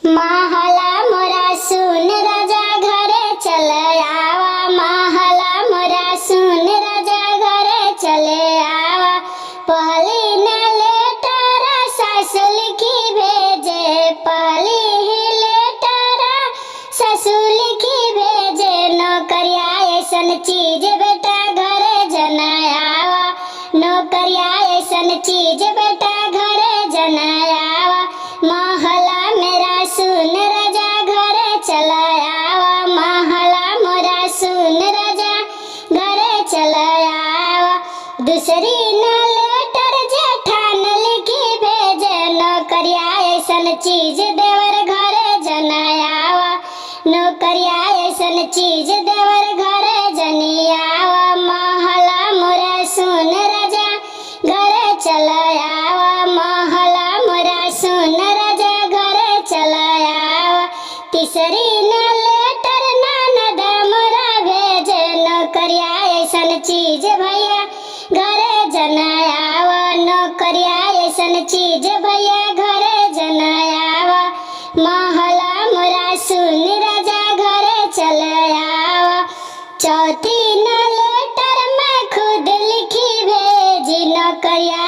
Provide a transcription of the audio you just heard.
महला मोरा सुन राजा घरे चले आवा, महला मोरा सुन राजा घरे चले आवा। पहली न लेटर सासु लिखी भेजे, पहली ही लेटर सासु लिखी भेजे। नौकरिया ऐसन चीज बेटा घरे जना आवा, नौकरिया ऐसन चीज बेटा घरे जना आवा। महला मेरा सुन राजा घरे चला आवा, महला मोरा सुन राजा घरे चला आवा। दूसरी न लेटर जेठान लिखी भेजे, नौकरिया ऐसन चीज देवर घरे जना आवा, नौकरिया ऐसन चीज देवर घरे जनी आवा। महला मोरा सुन राजा घरे चला आवा, महला मोरा सुन राजा घरे चला आवा। तीसरी न लेटर ननद मोरा भेजे, नौकरिया ऐसन चीज भैया घरे जना आवा, नौकरिया ऐसन चीज भैया घरे जना आवा। महला मोरा सुन राजा घरे चला आवा। चौथी न लेटर मैं खुद लिखी भेजी, नौकरिया